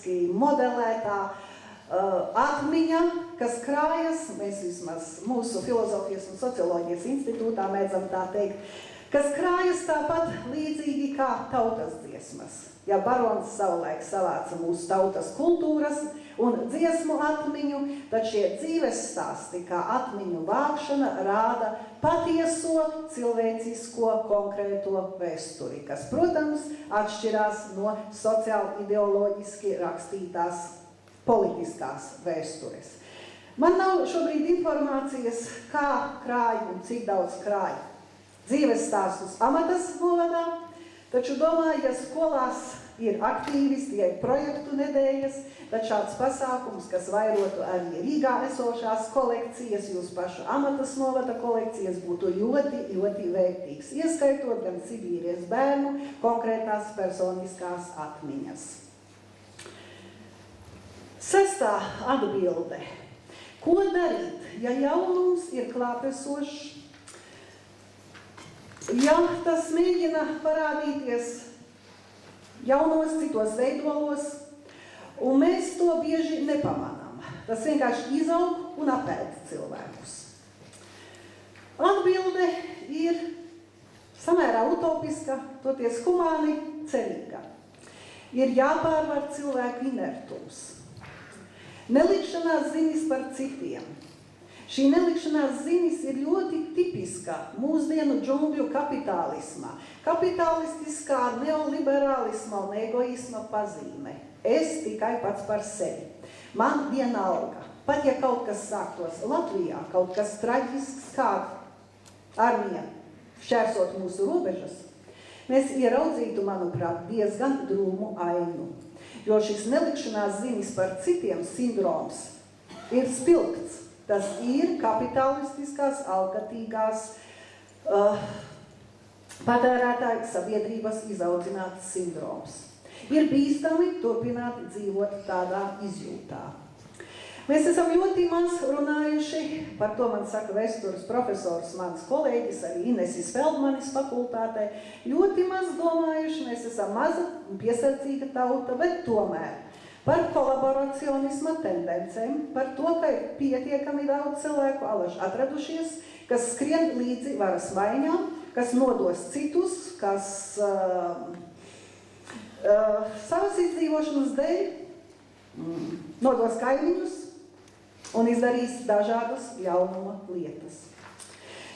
matemātiski modelētā atmiņa, kas krājas, mēs vismaz mūsu filozofijas un socioloģijas institūtā mēdzam tā teikt, kas krājas tāpat līdzīgi kā tautas dziesmas. Ja barons savulaik savāca mūsu tautas kultūras un dziesmu atmiņu, tad šie dzīves stāsti kā atmiņu vākšana rāda patieso cilvēcisko konkrēto vēsturi, kas, protams, atšķirās no sociāli-ideoloģiski rakstītās politiskās vēstures. Man nav šobrīd informācijas, kā krāj un cik daudz krāj dzīves stāstus Amatas novadā, taču domāju, ja skolās ir aktīvisti, ja ir projektu nedēļas, tad šāds pasākums, kas vairotu arī Rīgā esošās kolekcijas, jūs pašu Amatas novada kolekcijas, būtu ļoti, ļoti vērtīgs, ieskaitot gan Sibīrijas bērnu konkrētās personiskās atmiņas. Sestā atbilde. Ko darīt, ja jaunums ir klātesošs, ja tas mēģina parādīties jaunos citos veidolos, un mēs to bieži nepamanām. Tas vienkārši izaug un apēd cilvēkus. Atbilde ir samērā utopiska, toties humāni cerīga. Ir jāpārvar cilvēku inertums. Nelikšanās zinis par citiem. Šī nelikšanās zinis ir ļoti tipiska mūsdienu džungļu kapitālismā. Kapitalistiskā neoliberālisma un egoisma pazīme. Es tikai pats par sevi. Man vienalga. Pat ja kaut kas sāktos Latvijā, kaut kas traģisks, kā armija šķērsot mūsu robežas, mēs ieraudzītu, manuprāt, diezgan drūmu ainu. Jo šis nelikšanās zinis par citiem sindroms ir spilgts. Tas ir kapitalistiskās, alkatīgās patērētāju sabiedrības izaudzināts sindroms. Ir bīstami turpināt dzīvot tādā izjūtā. Mēs esam ļoti maz runājuši, par to man saka vēstures profesors, mans kolēģis, arī Inesis Feldmanis fakultātē, ļoti maz domājuši, mēs esam maza un piesardzīga tauta, bet tomēr par kolaboracionisma tendencēm, par to, ka ir pietiekami daudz cilvēku alaži atradušies, kas skrien līdzi varas maiņām, kas nodos citus, kas savas izdzīvošanas dēļ nodos kaimiņus un izdarīs dažādas jaunuma lietas.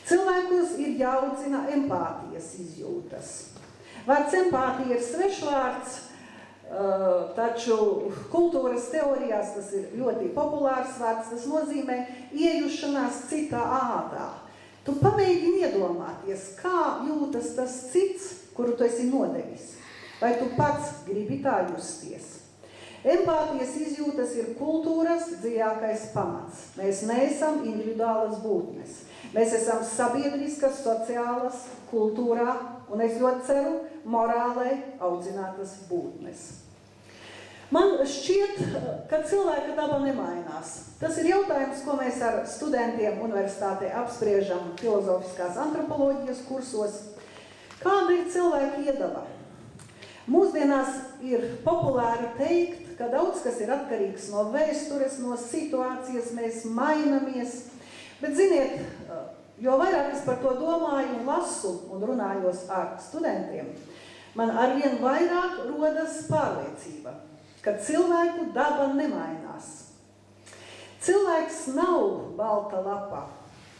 Cilvēkos ir jāaudzina empātijas izjūtas. Vārds empātija ir svešvārds, taču kultūras teorijās tas ir ļoti populārs vārds, tas nozīmē iejušanās citā ādā. Tu pamēģini iedomāties, kā jūtas tas cits, kuru tu esi nodevis. Vai tu pats gribi tā justies? Empātijas izjūtas ir kultūras dziļākais pamats. Mēs neesam individuālas būtnes. Mēs esam sabiedriskas, sociālas, kultūrā, un es ļoti ceru, morālai audzinātas būtnes. Man šķiet, ka cilvēka daba nemainās. Tas ir jautājums, ko mēs ar studentiem universitātē apspriežam filozofiskās antropoloģijas kursos. Kāda ir cilvēka iedaba? Mūsdienās ir populāri teikt, ka daudz kas ir atkarīgs no vēstures, no situācijas, mēs mainamies. Bet ziniet, jo vairāk es par to domāju un lasu un runājos ar studentiem, man arvien vairāk rodas pārliecība, ka cilvēku daba nemainās. Cilvēks nav balta lapa,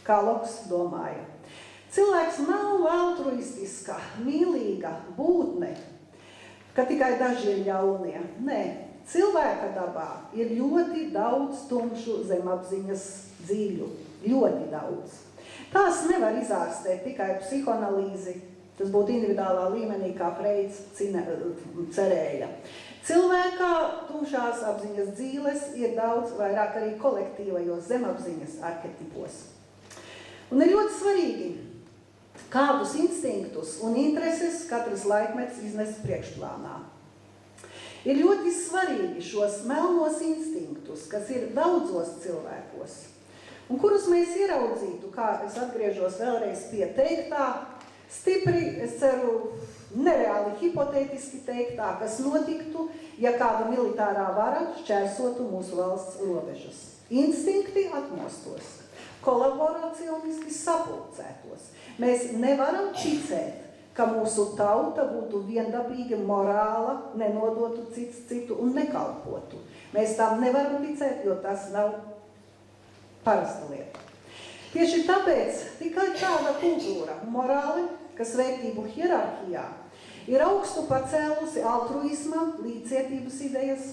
kā Loks domāja. Cilvēks nav altruistiska, mīlīga būtne, ka tikai daži ir ļaunie. Nē, cilvēka dabā ir ļoti daudz tumšu zemapziņas dzīļu. Ļoti daudz. Tās nevar izārstēt tikai psihoanalīzi. Tas būtu individuālā līmenī, kā Freids cerēja. Cilvēkā tumšās apziņas dzīles ir daudz vairāk arī kolektīvajos zemapziņas arhetipos. Un ir ļoti svarīgi, kādus instinktus un intereses katrs laikmets iznes priekšplānā. Ir ļoti svarīgi šos melnos instinktus, kas ir daudzos cilvēkos, un kurus mēs ieraudzītu, kā es atgriežos vēlreiz pie teiktā, stipri, es ceru, nereāli hipotētiski teikt tā, kas notiktu, ja kāda militārā vara šķērsotu mūsu valsts robežas. Instinkti atmostos, kolaboracioniski sapulcētos. Mēs nevaram ticēt, ka mūsu tauta būtu viendabīga, morāla, nenodotu cits citu un nekalpotu. Mēs tam nevaram ticēt, jo tas nav parasta lieta. Tieši tāpēc tikai tāda kultūra, morāli, kas vērtību hierarhijā, ir augstu pacēlusi altruisma, līdzcietības idejas,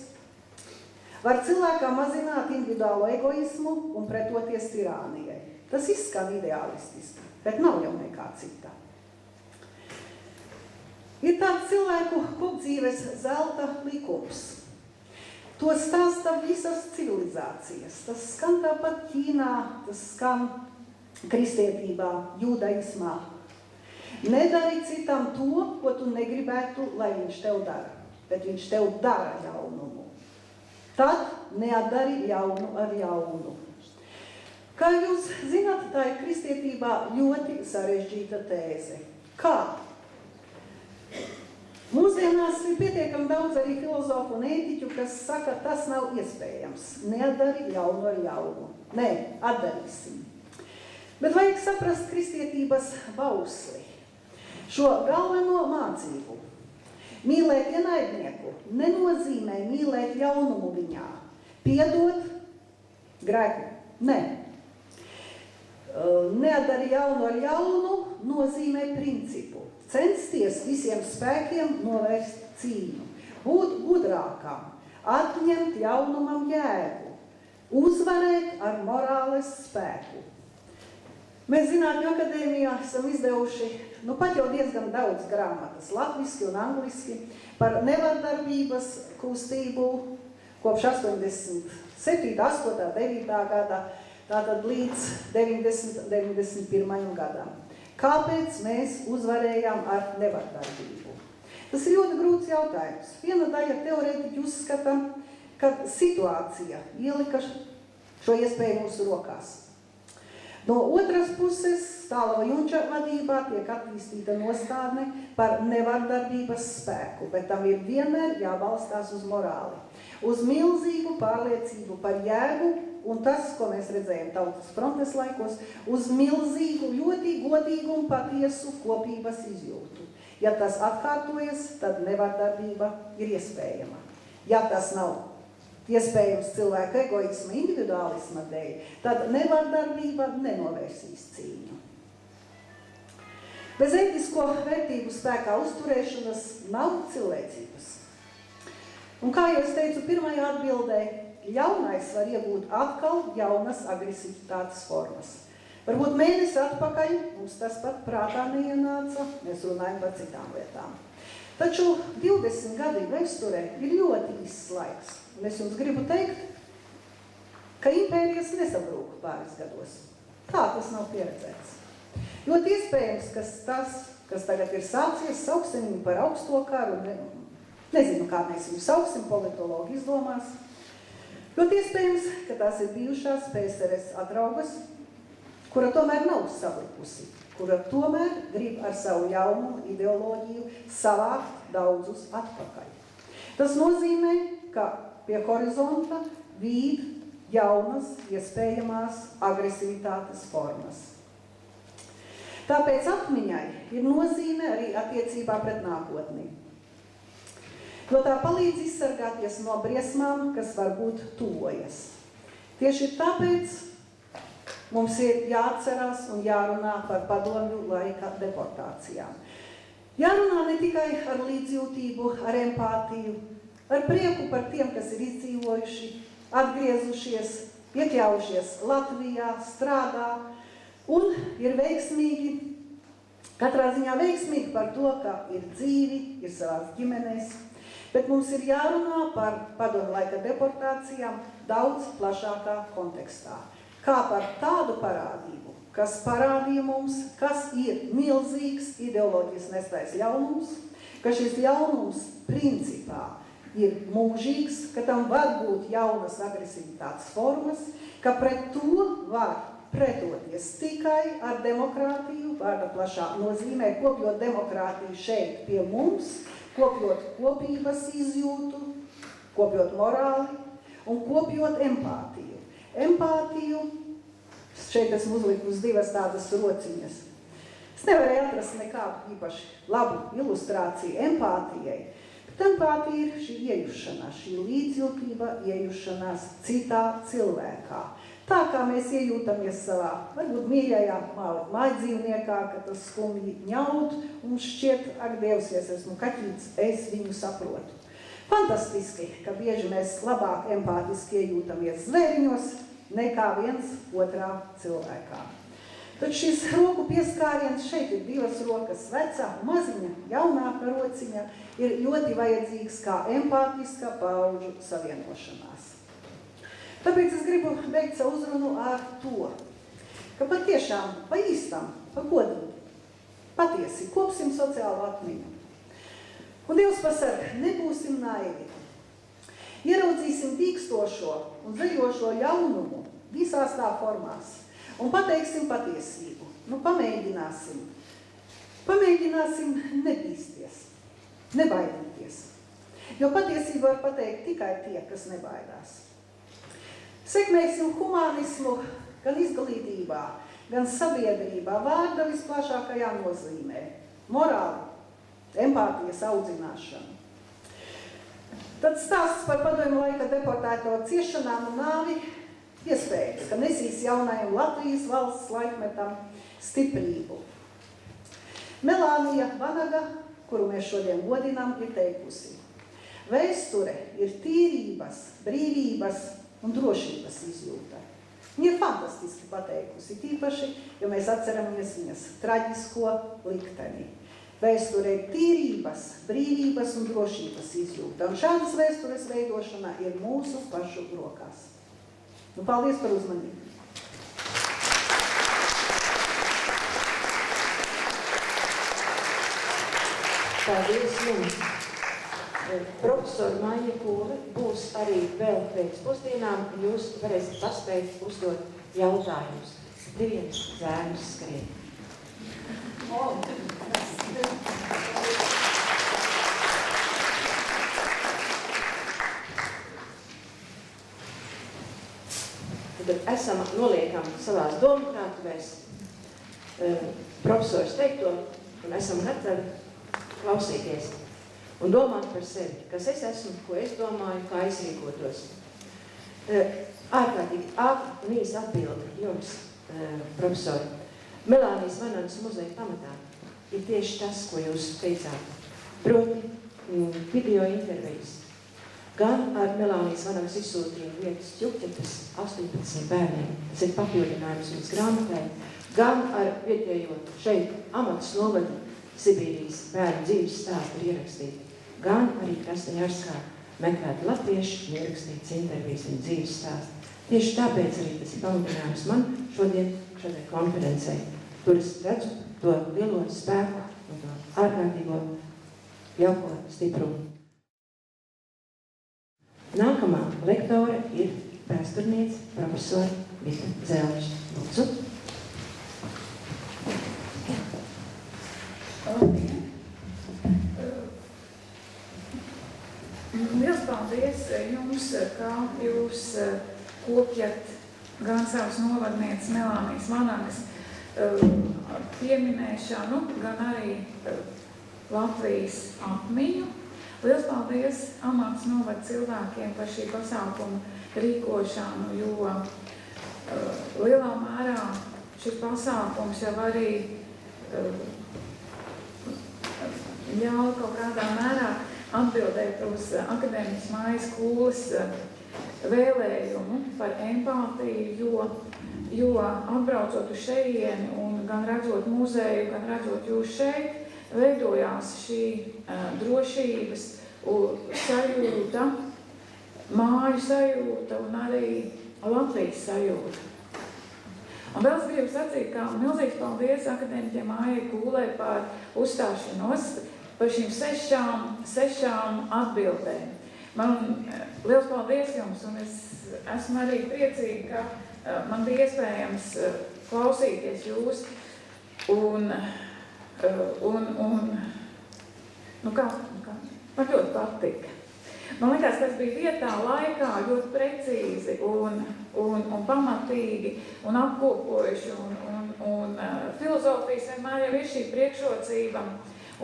var cilvēkā mazināt individuālo egoismu un pretoties tirānijai. Tas izskan ideālistiski, bet nav jau nekā citā. Ir tāds cilvēku kopdzīves zelta likums. To stāsta visas civilizācijas. Tas skan tāpat Ķīnā, tas skan kristietībā, judaismā. Nedari citam to, ko tu negribētu, lai viņš tev dara, bet viņš tev dara ļaunumu. Tad neatdari ļaunu ar ļaunu. Kā jūs zināt, tā ir kristietībā ļoti sarežģīta tēze. Kā? Mūsdienās ir pietiekami daudz arī filozofu un ētiķu, kas saka, tas nav iespējams. Neatdari ļaunu ar ļaunu. Nē, atdarīsim. Bet vajag saprast kristietības bausli. Šo galveno mācību. Mīlēt ienaidnieku nenozīmē mīlēt ļaunumu viņā. Piedot grēku. Nē. Neatdari ļaunu ar ļaunu nozīmē principu. Censties visiem spēkiem novērst cīņu, būt gudrākam, atņemt ļaunumam jēgu, uzvarēt ar morāles spēku. Mēs Zinātņu akadēmijā esam izdevuši pat jau diezgan daudz grāmatas, latviski un angliski, par nevardarbības kustību kopš 87., 8., 9. gadā, tātad līdz 91. gadam. Kāpēc mēs uzvarējām ar nevardarbību? Tas ir ļoti grūts jautājums. Viena daļa teorētiķi uzskata, ka situācija ielika šo iespēju mūsu rokās. No otras puses, Stālava Junča vadībā tiek attīstīta nostādne par nevardarbības spēku, bet tam ir vienmēr jābalstās uz morāli, uz milzīgu pārliecību par jēgu, un tas, ko mēs redzējām Tautas frontes laikos, uz milzīgu, ļoti godīgu un patiesu kopības izjūtu. Ja tas atkārtojas, tad nevardarbība ir iespējama. Ja tas nav iespējams cilvēku egoisma, individuālisma dēļ, tad nevardarbība nenovērsīs cīņu. Bez ētisko vērtību spēkā uzturēšanas nav cilvēcības. Un kā jau es teicu pirmajā atbildē, ļaunais var iegūt atkal jaunas agresivitātes formas. Varbūt mēnesi atpakaļ mums tas pat prātā neienāca, mēs runājam par citām lietām. Taču 20 gadi vēsturē ir ļoti īss laiks. Un es jums gribu teikt, ka impērijas nesabrūk pāris gados. Tā tas nav pieredzēts. Ļoti iespējams, ka tas, kas tagad ir sācies, sauksim viņu par augsto karu, nezinu, kā mēs viņu sauksim, politologi izdomās. Ļoti iespējams, ka tās ir bijušās PSRS atraugas, kura tomēr nav sabrukusi, kura tomēr grib ar savu ļaunumu ideoloģiju savākt daudzus atpakaļ. Tas nozīmē, ka pie horizonta vīd jaunas, iespējamās agresivitātes formas. Tāpēc atmiņai ir nozīme arī attiecībā pret nākotni. Jo tā palīdz izsargāties no briesmām, kas varbūt tuvojas. Tieši tāpēc mums ir jāatcerās un jārunā par padomju laika deportācijām. Jārunā ne tikai ar līdzjūtību, ar empātiju, ar prieku par tiem, kas ir izdzīvojuši, atgriezušies, iekļaujušies Latvijā, strādā un ir veiksmīgi, katrā ziņā veiksmīgi par to, ka ir dzīvi, ir savās ģimenēs, bet mums ir jārunā par padomju laika deportācijām daudz plašākā kontekstā. Kā par tādu parādību, kas parādīja mums, kas ir milzīgs ideoloģijas nestais ļaunums, ka šis ļaunums principā ir mūžīgs, ka tam var būt jaunas agresivitātes formas, ka pret to var pretoties tikai ar demokrātiju, vārda plašā nozīmē, kopjot demokrātiju šeit pie mums, kopjot kopības izjūtu, kopjot morāli un kopjot empātiju. Empātiju, šeit esmu uzlikusi divas tādas rociņas. Es nevarēju atrast nekādu īpaši labu ilustrāciju empātijai, bet empātija ir šī iejušanās, šī līdzjūtība iejušanās citā cilvēkā. Tā kā mēs iejūtamies savā, varbūt mīļajā mājdzīvniekā, ka tas skumji ņaud un šķiet, ak, Dievs, es esmu kaķīts, es viņu saprotu. Fantastiski, ka bieži mēs labāk empātiski iejūtamies zvēriņos nekā viens otrā cilvēkā. Tad šis roku pieskāriens, šeit ir divas rokas, vecā, maziņa, jaunāka rociņa, ir ļoti vajadzīgs kā empātiska paudžu savienošanās. Tāpēc es gribu beigt savu uzrunu ar to, ka patiešām, pa īstam, pa godīgi, patiesi, kopsim sociālu atmiņu. Un Dievs pasaka, nebūsim naivi. Ieraudzīsim tīkstošo un zaļošo ļaunumu visās tā formās un pateiksim patiesību. Nu, pamēģināsim. Pamēģināsim nebīsties, nebaidīties. Jo patiesību var pateikt tikai tie, kas nebaidās. Sekmēsim humanismu gan izglītībā, gan sabiedrībā, vārda visplašākajā nozīmē. Morāli, empātijas audzināšanu. Tad stāsts par padomju laika deportēto ciešanām un nāvi iespējams, ka nesīs jaunajam Latvijas valsts laikmetam stiprību. Melānija Vanaga, kuru mēs šodien godinām, ir teikusi: vēsture ir tīrības, brīvības un drošības izjūta. Viņa ir fantastiski pateikusi, tīpaši, jo mēs atceramies viņas traģisko likteni. Vēsture ir tīrības, brīvības un drošības izjūta, un šādas vēstures veidošana ir mūsu pašu rokās. Nu, paldies par uzmanību. Paldies jums. Profesori Maija Kūle būs arī vēl pēc pusdienām, jūs varēsiet paspēt uzdot jautājumus. Diviem zēnus skrien. Tad esam noliekam savās domkrātuvēs profesors teikto un esam gatavi klausīties un domāt par sevi, kas es esmu, ko es domāju, kā es rīkotos. Ārkārtīgi ātri un īsi atbildi jums, profesori. Melānijas Vanagas muzeja pamatā ir tieši tas, ko jūs teicāt. Proti, video intervijas. Gan ar Melānijas Vanagas izsūtījumu vietas ķukķetas 18 bērniem, tas ir papildinājums viņas grāmatai, gan ar vietējo šeit Amatas novada Sibīrijas bērnu dzīves stāstu ir ierakstīti, gan arī Krasnojarskā meklēti latvieši un ierakstīts intervijas viņa dzīves stāstu. Tieši tāpēc arī tas ir pamudinājums man šodien šādai konferencei. Tur es redzu to lielo spēku un to ārkārtīgo jauko stiprumu. Nākamā lektore ir vēsturniece profesora Vita Zēliša. Lūdzu. Liels paldies jums, kā jūs kopjat gan savas novadnieces Melānijas Vanagas pieminēšanu, gan arī Latvijas atmiņu. Liels paldies Amatas novada cilvēkiem par šī pasākuma rīkošanu, jo lielā mērā šis pasākums jau arī ļauj kaut kādā mērā atbildēt uz akadēmiķes Maijas Kūles vēlējumu par empātiju, jo atbraucot uz šejieni un gan redzot muzeju, gan redzot jūs šeit, veidojās šī drošības sajūta, māju sajūta un arī Latvijas sajūta. Un vēl es gribu sacīt, ka milzīgs paldies akadēmiķei Maijai Kūlei par uzstāšanos, par šīm sešām atbildēm. Man liels paldies jums, un es esmu arī priecīga, ka man bija iespējams klausīties jūs, un man ļoti patika. Man liekas, tas bija vietā, laikā ļoti precīzi un pamatīgi un apkopojuši, un filozofijas vienmēr jau ir šī priekšrocība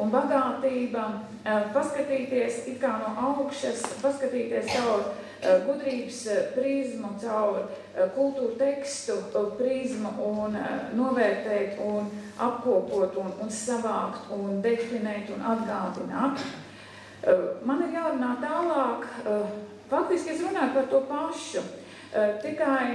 un bagātība, paskatīties it kā no augšas, paskatīties caur gudrības prizmu, caur kultūru tekstu prizmu un novērtēt un apkopot un savākt un definēt un atgādināt. Man ir jārunā tālāk, faktiski es runāju par to pašu, tikai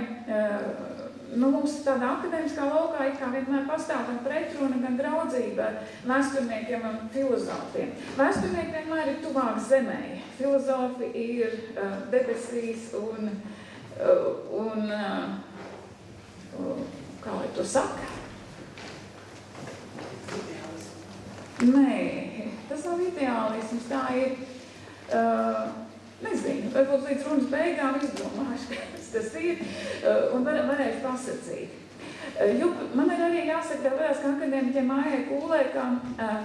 mums tādā akadēmiskā laukā it kā vienmēr pastāv gan pretruna, gan draudzība vēsturniekiem un filozofiem. Vēsturnieki vienmēr ir tuvāk zemei, filozofi ir debesīs un kā lai to saka? Nē, tas nav ideālisms, tā ir, nezinu, varbūt līdz runas beigām izdomāšu, kas tas ir, un varēšu pasacīt. Jo man ir arī jāsaka, tāpēc, ka akadēmiķiem Mājai Kūlē, ka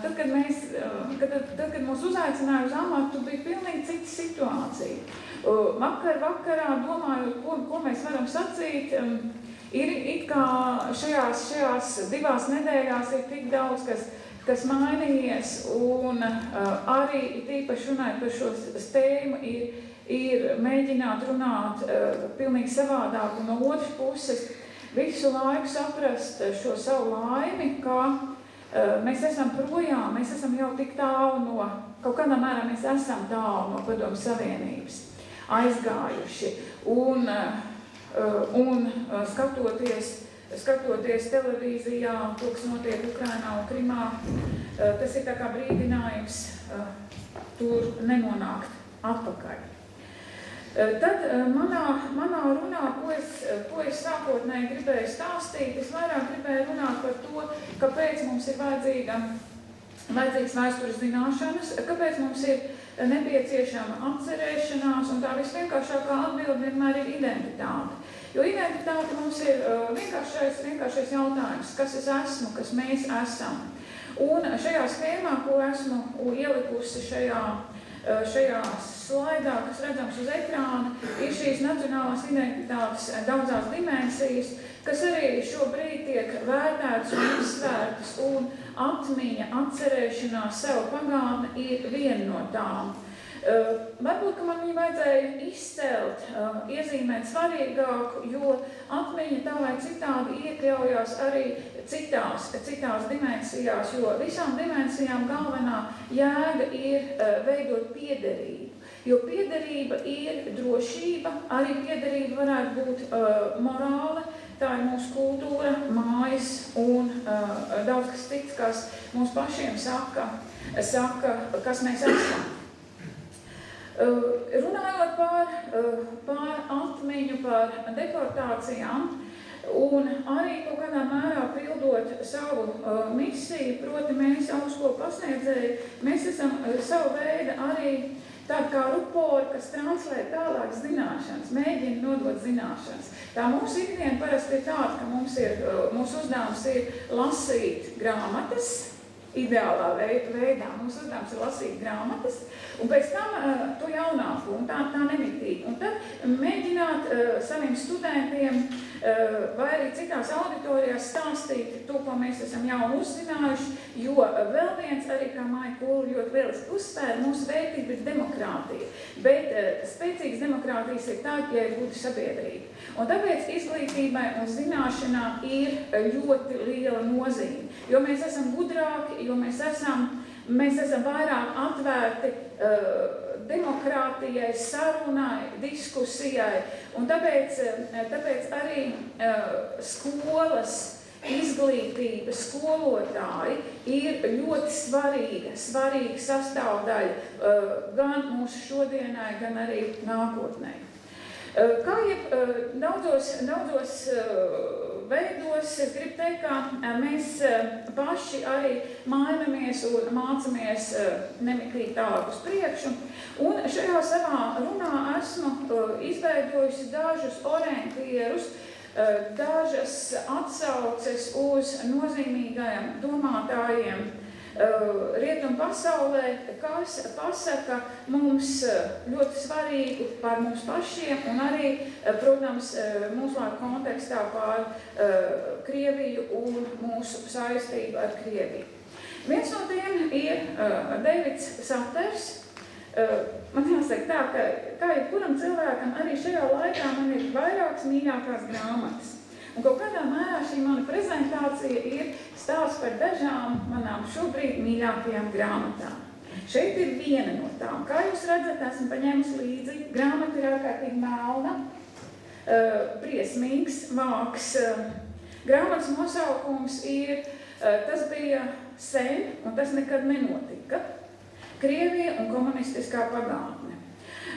tad, kad mūs uzaicināja uz amatu, bija pilnīgi cita situācija. Vakarā domājot, ko mēs varam sacīt, ir it kā šajās 2 nedēļās ir tik daudz, kas mainījies, un arī tīpaši runājot par šo tēmu ir mēģināt runāt pilnīgi savādāk, un no otras puses visu laiku saprast šo savu laimi, ka mēs esam projām, mēs esam jau tik tālu no, kaut kādā mērā mēs esam tālu no Padomju Savienības aizgājuši, un skatoties televīzijā, to, kas notiek Ukrainā un Krimā, tas ir tā kā brīdinājums tur nenonākt atpakaļ. Tad manā runā, ko es sākotnēji gribēju stāstīt, es vairāk gribēju runāt par to, kāpēc mums ir vajadzīgs vēstures zināšanas, kāpēc mums ir nepieciešama atcerēšanās, un tā visvienkāršākā atbilde vienmēr ir identitāte. Jo identitāte mums ir vienkāršais jautājums, kas es esmu, kas mēs esam. Un šajā schēmā, ko esmu ielikusi šajā slaidā, kas redzams uz ekrāna, ir šīs nacionālās identitātes daudzās dimensijas, kas arī šobrīd tiek vērtētas un izsvērtas, un atmiņa, atcerēšanās, sev pagātne ir viena no tām. Varbūt, ka man viņu vajadzēja izcelt, iezīmēt svarīgāku, jo atmiņa tā vai citādi iekļaujās arī citās dimensijās, jo visām dimensijām galvenā jēga ir veidot piederību. Jo piederība ir drošība, arī piederība varētu būt morāla, tā ir mūsu kultūra, mājas un daudz kas cits, kas mums pašiem saka, kas mēs esam. Runājot par atmiņu, par deportācijām un arī kaut kādā mērā pildot savu misiju, proti mēs augstskolu pasniedzēji, mēs esam savu veidu arī tādi kā rupori, kas translē tālāk zināšanas, mēģina nodot zināšanas. Tā mūsu ikdiena parasti ir tāda, ka mūsu uzdevums ir lasīt grāmatas, ideālā veidā. Mūsu uzdevums ir lasīt grāmatas, un pēc tam to jaunāku, un tā nemitīgi. Un tad mēģināt saviem studentiem vai arī citās auditorijās stāstīt to, ko mēs esam jau uzzinājuši, jo vēl viens arī, kā Māja Kūle ļoti lieliski uzsvēra, mūsu vērtība ir demokrātija. Bet spēcīgas demokrātijas ir tāda, ja ir gudra sabiedrība. Un tāpēc izglītībai un zināšanām ir ļoti liela nozīme, jo mēs esam gudrāki, jo mēs esam vairāk atvērti demokrātijai, sarunai, diskusijai, un tāpēc arī skolas izglītība, skolotāji ir ļoti svarīga sastāvdaļa gan mūsu šodienai, gan arī nākotnē. Kā daudzos veidos. Es gribu teikt, ka mēs paši arī mainamies un mācamies nemiklīt tālāk uz priekšu. Un šajā savā runā esmu izveidojusi dažus orientierus, dažas atsauces uz nozīmīgajiem domātājiem rietumu pasaulē, kas pasaka mums ļoti svarīgu par mums pašiem un arī, protams, mūsu laika kontekstā par Krieviju un mūsu saistību ar Krieviju. Viens no tiem ir Deivids Saters. Man jāsaka tā, ka kā jebkuram cilvēkam arī šajā laikā man ir vairākas mīļākās grāmatas. Un kaut kādā mērā šī mana prezentācija ir stāsts par dažām manām šobrīd mīļākajām grāmatām. Šeit ir viena no tām. Kā jūs redzat, esmu paņēmusi līdzi. Grāmata ir ārkārtīgi melna, briesmīgs, vāks. Grāmatas nosaukums ir, tas bija sen, un tas nekad nenotika. Krievija un komunistiskā pagātne.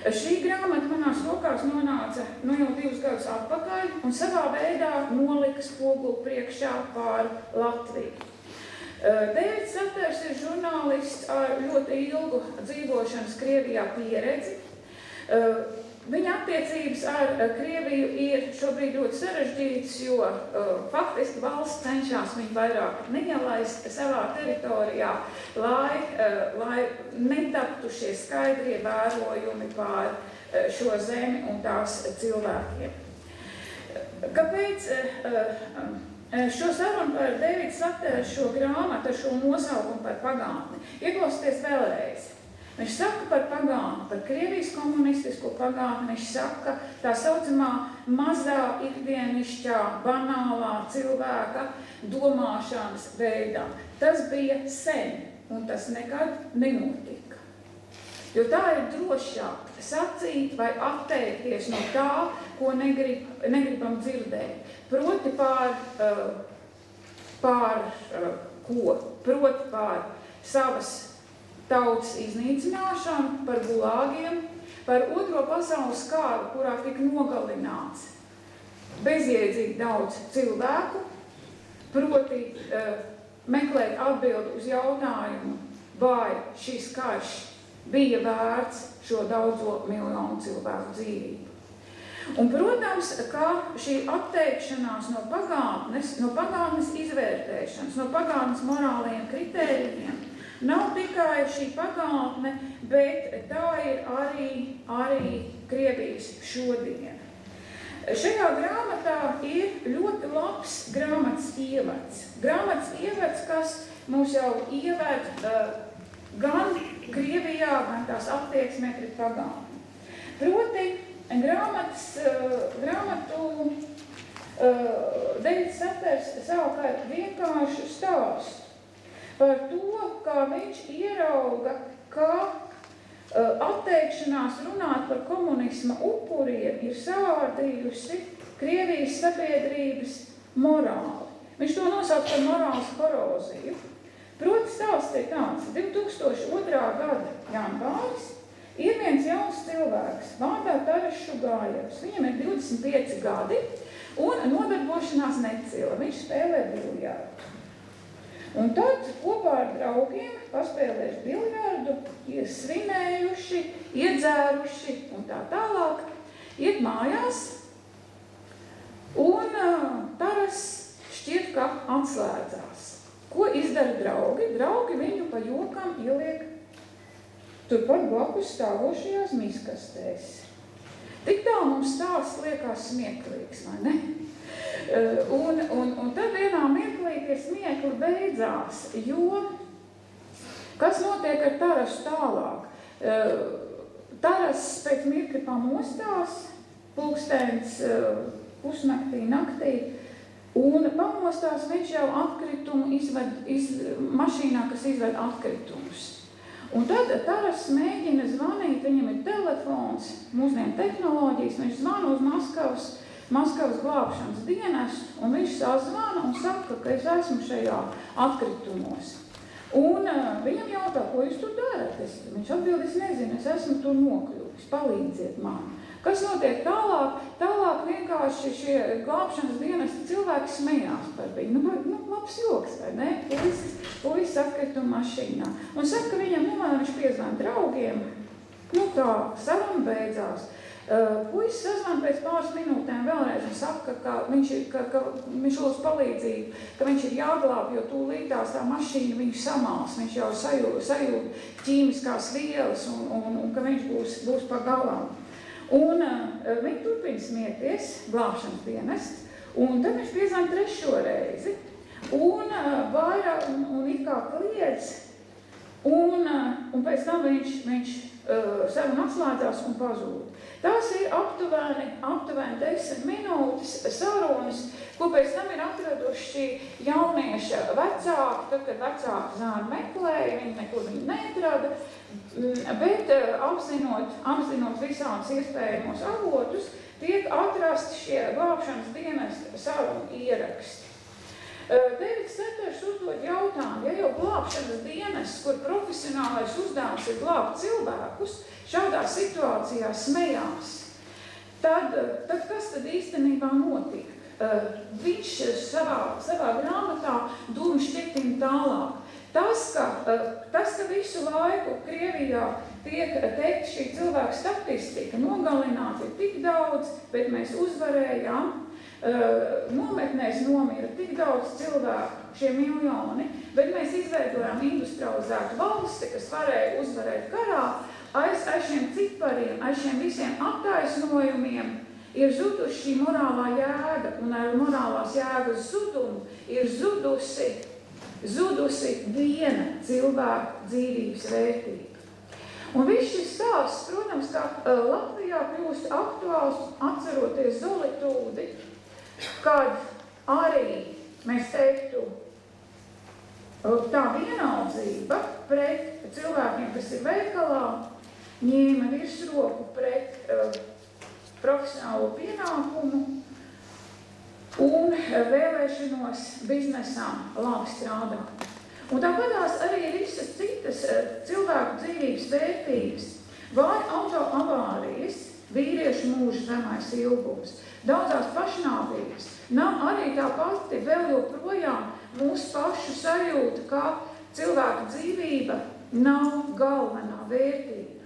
Šī grāmata manās rokās nonāca jau 2 gadus atpakaļ un savā veidā nolika spoguli priekšā pār Latviju. Deivids Saters ir žurnālists ar ļoti ilgu dzīvošanas Krievijā pieredzi. Viņa attiecības ar Krieviju ir šobrīd ļoti sarežģītas, jo faktiski valsts cenšas viņu vairāk neielaist savā teritorijā, lai netaptu šie skaidrie vērojumi pār šo zemi un tās cilvēkiem. Kāpēc šo sarunu par Deividu Sateru, šo grāmatu, šo nosaukumu par pagātni? Ieklausieties vēlreiz. Viņš saka par pagātni, par Krievijas komunistisko pagātni, viņš saka tā saucamā mazā ikdienišķā, banālā cilvēka domāšanas veidā. Tas bija sen, un tas nekad nenotika. Jo tā ir drošāk sacīt vai atteikties no tā, ko negribam dzirdēt. Proti pār ko? Proti pār savas tautas iznīcināšanu, par gulāgiem, par Otro pasaules kāru, kurā tika nogalināts bezjēdzīgi daudz cilvēku, proti meklēt atbildi uz jautājumu, vai šis karš bija vērts šo daudzo miljonu cilvēku dzīvību. Un, protams, ka šī atteikšanās no pagātnes izvērtēšanas, no pagātnes morālajiem kritērijiem, nav tikai šī pagātne, bet tā ir arī Krievijas šodien. Šajā grāmatā ir ļoti labs grāmatas ievads. Grāmatas ievads, kas mūs jau ieved gan Krievijā, gan tās attieksmē pret pagātni. Proti, grāmatu Deivids Saters savukārt vienkāršu stāstu par to, kā viņš ierauga, ka atteikšanās runāt par komunisma upuriem ir savādījusi Krievijas sabiedrības morāli. Viņš to nosauc par morāles koroziju. Proti stāsts ir tāds, 2002. Gada janvāris ir viens jauns cilvēks, vārdā Taras Šugājevs. Viņam ir 25 gadi un nodarbošanās necila. Viņš spēlē biljardu. Un tad kopā ar draugiem paspēlējuši biljardu, ir svinējuši, iedzēruši un tā tālāk, iet mājās, un Taras šķiet, ka atslēdzās. Ko izdara draugi? Draugi viņu pa jokam ieliek turpat blakus stāvošajās miskastēs. Tik tā mums stāsts liekas smieklīgs, vai ne? Un tad vienā mirklī tie smiekli beidzās, jo kas notiek ar Tarasu tālāk? Taras pēc mirkli pamostās, pulkstens pusnaktī, naktī, un pamostās viņš jau atkritumu mašīnā, kas izved atkritumus. Un tad Taras mēģina zvanīt, viņam ir telefons, mūsdienu tehnoloģijas, viņš zvana uz Maskavas glābšanas dienestu, un viņš sazvana un saka, ka es esmu šajā atkritumos. Un viņam jautā, ko jūs tur darat? Viņš atbild, es nezinu, es esmu tur nokļuvis, palīdziet man. Kas notiek tālāk? Tālāk vienkārši šie glābšanas dienesti cilvēki smējās par viņu. Labs joks, vai ne? Puisis atkrituma mašīnā. Un saka, ka viņam viņš piezvana draugiem. Tā, saruna beidzās. Puisis sazvan pēc pāris minūtēm vēlreiz un saka, ka viņš lūdz palīdzību, ka viņš ir jāglāb, jo tūlītās tā mašīna viņu samals, viņš jau sajūt ķīmiskās vielas un ka viņš būs pa galām. Un viņi turpina smieties, glābšanas dienests, un tad viņš piezvana 3. reizi, un vairāk, un it kā kliedz, un pēc tam viņš saruna atslēdzās un pazūd. Tās ir aptuveni 10 minūtes sarunas, ko pēc tam ir atraduši šī jaunieša vecāki, tad, kad vecāki zāni meklēja, viņi nekur viņu neatrada, bet apzinot visādus iespējamos avotus, tiek atrasti šie glābšanas dienesta sarunu ieraksti. Deivids Seters uzdod jautājumu, ja jau glābšanas dienests, kur profesionālais uzdevums ir glābt cilvēkus, šādā situācijā smējās, tad kas tad īstenībā notika? Viņš savā grāmatā dūmu šķietina tālāk. Tas, ka visu laiku Krievijā tiek teikt šī cilvēka statistika, nogalināti ir tik daudz, bet mēs uzvarējām, nometnēs nomira tik daudz cilvēku, šie miljoni, bet mēs izveidojām industrializētu valsti, kas varēja uzvarēt karā, aiz šiem cipariem, aiz šiem visiem attaisnojumiem ir zuduši šī morālā jēga, un ar morālās jēgas zudumu ir zudusi viena cilvēka dzīvības vērtība. Un viss šis stāsts, protams, kā Latvijā kļūst aktuāls, atceroties Zolitūdi, kad arī, mēs teiktu, tā vienaldzība pret cilvēkiem, kas ir veikalā, ņēma virsroku pret profesionālo pienākumu un vēlēšanos biznesām labi strādāt. Un tāpatās arī visas citas cilvēku dzīvības vērtības, vai autoavārijas, vīriešu mūža zemais ilgums, daudzās pašnāvības, nav arī tā pati vēl joprojām mūsu pašu sajūta, ka cilvēka dzīvība nav galvenā vērtība.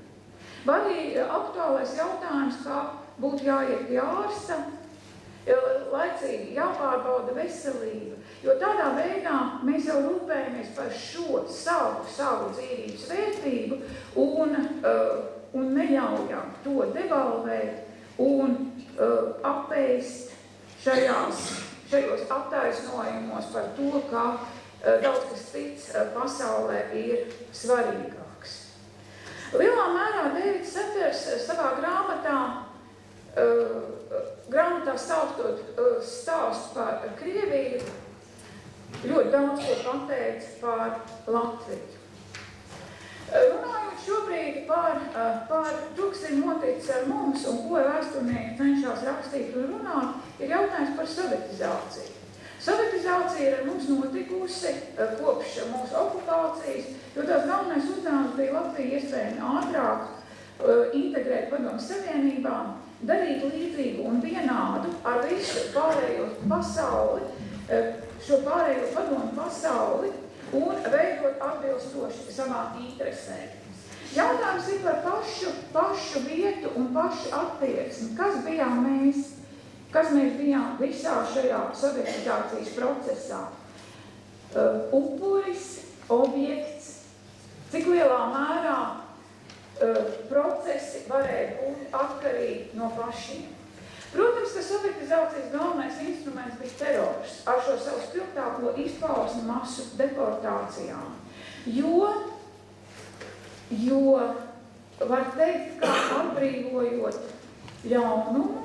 Vai arī aktuālais jautājums, kā būtu jāiet pie ārsta, laicīgi jāpārbauda veselība, jo tādā veidā mēs jau rūpējamies par šo savu dzīvības vērtību un neļaujam to devalvēt un apēst šajos attaisnojumos par to, ka daudz kas cits pasaulē ir svarīgāks. Lielā mērā Deivids Seters savā grāmatā stāstot stāstu par Krieviju, ļoti daudz ko pateica par Latviju. Runājot šobrīd par to, kas ir noticis ar mums un ko vēsturnieki cenšas rakstīt un runāt, ir jautājums par sovietizāciju. Sovietizācija ir ar mums notikusi kopš mūsu okupācijas, jo tās galvenais uzdevums bija Latviju iespējami ātrāk integrēt Padomju Savienībā, darīt līdzīgu un vienādu ar visu pārējo pasauli, šo pārējo padomu pasauli un veidot atbilstoši savām interesēm. Jautājums ir par pašu vietu un pašu attieksmi. Kas bijām mēs? Kas mēs bijām visā šajā sovietizācijas procesā? Upuris, objekts, cik lielā mērā procesi varēja būt atkarīgi no pašiem. Protams, ka sovietizācijas galvenais instruments bija terors ar šo savu spilgtāko izpausmi masu deportācijām. Jo var teikt, ka atbrīvojot ļaunumu,